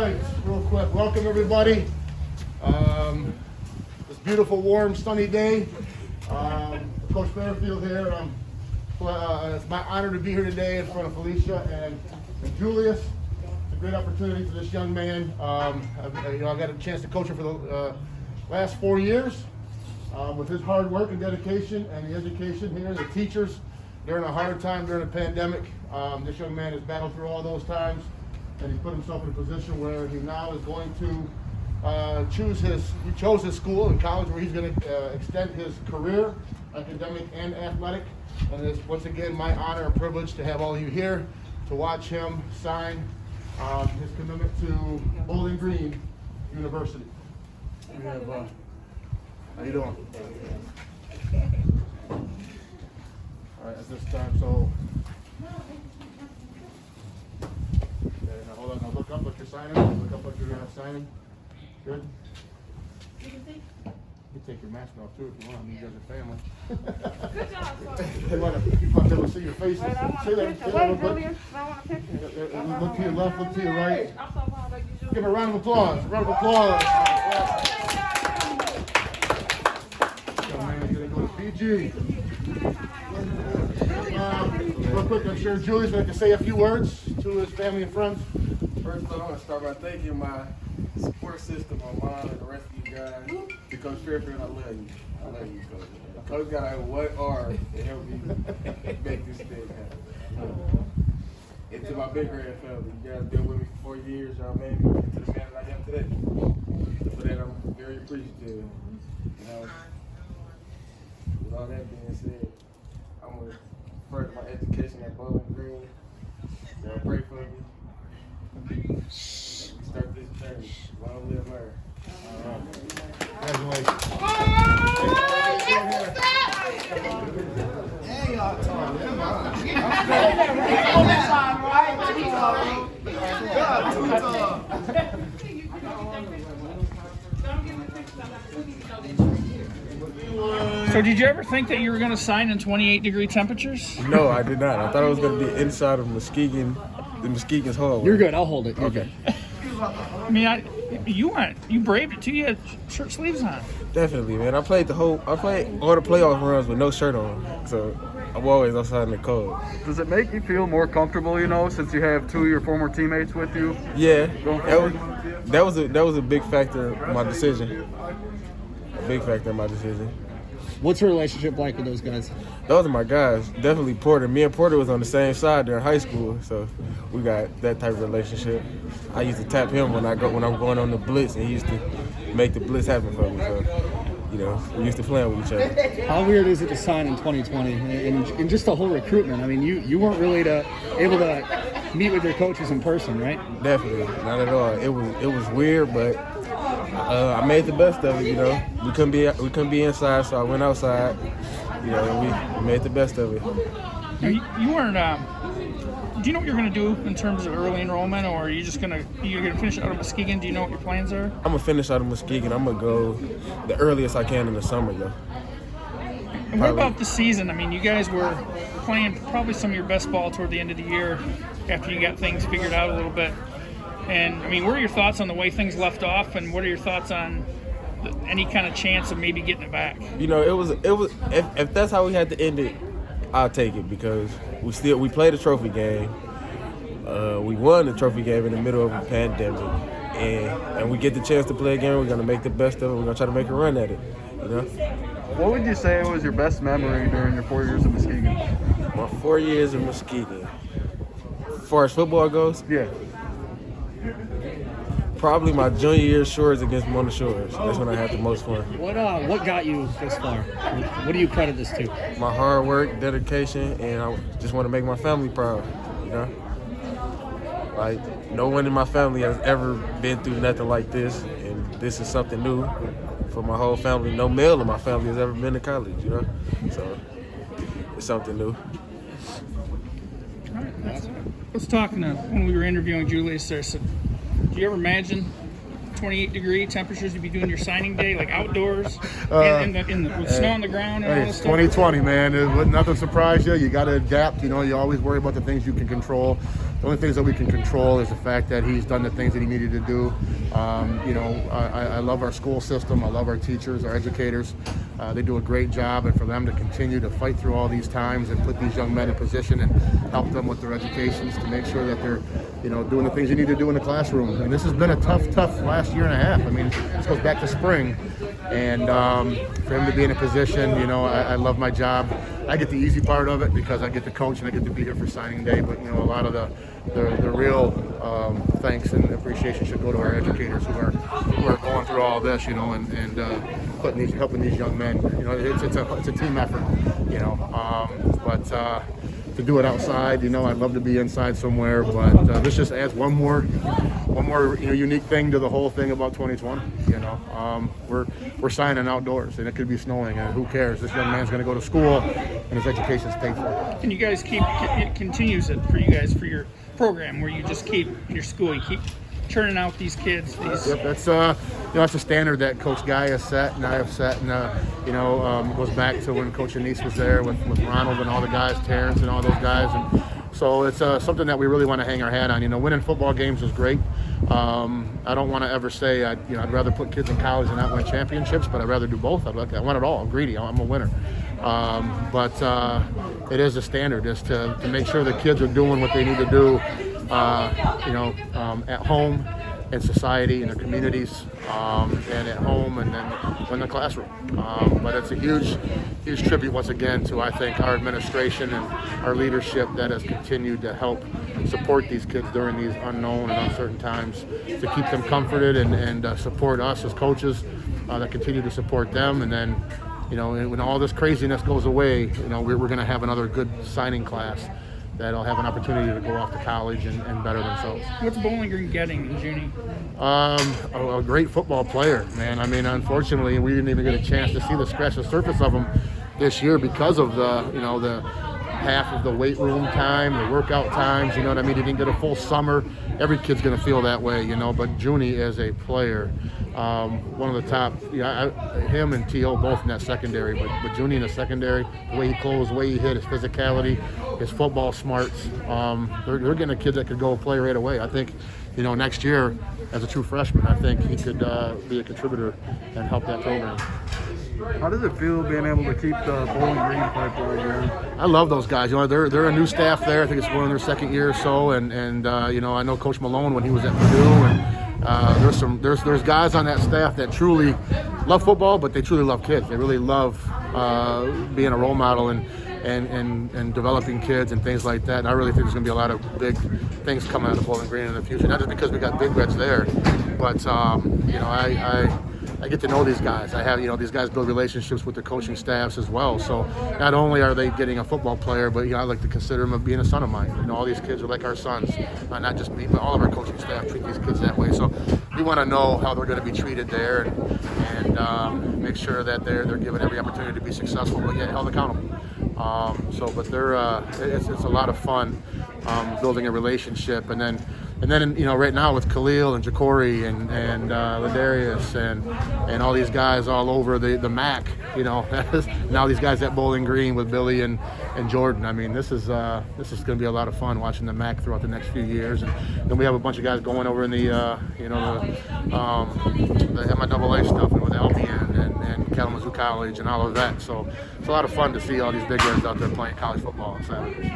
right, real quick, welcome everybody. This beautiful, warm, sunny day. Coach Fairfield here. It's my honor to be here today in front of Felicia and Julius. It's a great opportunity for this young man. I got a chance to coach him for the last 4 years. With his hard work and dedication and the education here, the teachers during a hard time during a pandemic, this young man has battled through all those times, and he put himself in a position where he now is going to he chose his school and college where he's going to extend his career, academic and athletic. And it's once again my honor and privilege to have all of you here to watch him sign his commitment to Bowling Green University. We have, how you doing? All right, at this time, so. Okay, now hold on, now look up what you're signing. Look up what you're signing. Good. You can see. You take your mask off too if you want. You guys are family. Good job, sir. They want to see your faces. Wait, I want a picture. Wait, Julius, I want a picture. Look to your left, look to your right. I'm so proud of you, Julius. Give a round of applause. Round of applause. Young man's gonna go to PG. Real quick, I'm sure Julius would like to say a few words to his family and friends. First of all, I want to start by thanking my support system, my mom, and the rest of you guys. To Coach Fairfield, I love you. I love you, Coach. Coach got to work hard to help me make this thing happen. And to my big red family, you guys been with me for 4 years. Y'all made me into the man that I am today. For that, I'm very appreciative. You know, with all that being said, I'm going to further my education at Bowling Green. Y'all pray for me. Start this journey. Long live her. All right. Congratulations. Hey, y'all talking. So did you ever think that you were going to sign in 28-degree temperatures? No, I did not. I thought it was going to be inside of Muskegon, the Muskegon's hallway. You're good. I'll hold it. You're Okay. good. I mean, you braved it too. You had shirt sleeves on. Definitely, man. I played all the playoff runs with no shirt on, so I'm always outside in the cold. Does it make you feel more comfortable, since you have two of your former teammates with you? Yeah, that was a big factor in my decision. A big factor in my decision. What's your relationship like with those guys? Those are my guys. Definitely Porter. Me and Porter was on the same side during high school, so we got that type of relationship. I used to tap him when I'm going on the blitz, and he used to make the blitz happen for me. So, we used to play with each other. How weird is it to sign in 2020 and just the whole recruitment? I mean, you weren't really able to meet with your coaches in person, right? Definitely, not at all. It was weird, but I made the best of it. We couldn't be inside, so I went outside. And we made the best of it. You weren't. Do you know what you're going to do in terms of early enrollment, or are you just going to finish out of Muskegon? Do you know what your plans are? I'm gonna finish out of Muskegon. I'm gonna go the earliest I can in the summer, though. And what about the season? I mean, you guys were playing probably some of your best ball toward the end of the year after you got things figured out a little bit. And I mean, what are your thoughts on the way things left off, and what are your thoughts on any kind of chance of maybe getting it back? It was. If that's how we had to end it, I'll take it because we played a trophy game. We won the trophy game in the middle of a pandemic, and we get the chance to play again. We're gonna make the best of it. We're gonna try to make a run at it. What would you say was your best memory during your 4 years in Muskegon? My 4 years in Muskegon. As far as football goes, Yeah. probably my junior year shores against Mona Shores. That's when I had the most fun. What got you this far? What do you credit this to? My hard work, dedication, and I just want to make my family proud. Like, no one in my family has ever been through nothing like this, and this is something new for my whole family. No male in my family has ever been to college, So it's something new. Let's talk when we were interviewing Julius there. So, do you ever imagine 28-degree temperatures you'd be doing your signing day, like outdoors, with snow on the ground and all this It's stuff? 2020, man. Nothing surprised you. You got to adapt. You always worry about the things you can control. The only things that we can control is the fact that he's done the things that he needed to do. I love our school system. I love our teachers, our educators. They do a great job, and for them to continue to fight through all these times and put these young men in position and help them with their educations to make sure that they're, doing the things you need to do in the classroom. And this has been a tough last year and a half. I mean, this goes back to spring, and for him to be in a position, I love my job. I get the easy part of it because I get to coach and I get to be here for signing day. But a lot of the real thanks and appreciation should go to our educators who are going through all this, and helping these young men. It's a team effort, but to do it outside, I'd love to be inside somewhere. But this just adds one more unique thing to the whole thing about 2020. We're signing outdoors, and it could be snowing, and who cares? This young man's going to go to school, and his education's paid for. And you guys it continues it for you guys for your program where you just keep in your school, you keep churning out these kids. Yep, that's that's a standard that Coach Guy has set and I have set, and goes back to when Coach Anise was there with Ronald and all the guys, Terrence and all those guys, and so it's something that we really want to hang our hat on. Winning football games is great. I don't want to ever say I'd rather put kids in college and not win championships, but I'd rather do both. I want it all. I'm greedy. I'm a winner. But it is a standard is to make sure the kids are doing what they need to do, at home, in society, in their communities, and at home, and then in the classroom. But it's a huge tribute once again to, I think, our administration and our leadership that has continued to help support these kids during these unknown and uncertain times, to keep them comforted and support us as coaches that continue to support them. And then, when all this craziness goes away, we're going to have another good signing class that'll have an opportunity to go off to college and better themselves. What's Bowling Green getting in Junie? A great football player, man. I mean, unfortunately, we didn't even get a chance to scratch the surface of him this year because of the half of the weight room time, the workout times. You know what I mean? He didn't get a full summer. Every kid's going to feel that way, But Junie is a player, one of the top. Him and T.O. both in that secondary, but Junie in the secondary, the way he closed, the way he hit, his physicality, his football smarts. They're getting a kid that could go play right away. I think, next year as a true freshman, I think he could be a contributor and help that program. How does it feel being able to keep the Bowling Green pipeline going? I love those guys. They're a new staff there. I think it's one of their second year or so, and I know Coach Malone when he was at Purdue, and there's guys on that staff that truly love football, but they truly love kids. They really love being a role model and developing kids and things like that. And I really think there's going to be a lot of big things coming out of Bowling Green in the future. Not just because we got big reds there, but I get to know these guys. I have, these guys build relationships with the coaching staffs as well. So not only are they getting a football player, but I like to consider them being a son of mine. All these kids are like our sons, not just me, but all of our coaching staff treat these kids that way. So we want to know how they're going to be treated there and make sure that they're given every opportunity to be successful, but yet held accountable. But it's a lot of fun building a relationship, and then right now with Khalil and Ja'Cory and Ladarius and all these guys all over the MAC, now these guys at Bowling Green with Billy and Jordan. I mean, this is going to be a lot of fun watching the MAC throughout the next few years, and then we have a bunch of guys going over in the MIAA stuff and with Albion and Kalamazoo College and all of that. So it's a lot of fun to see all these big guys out there playing college football on Saturdays.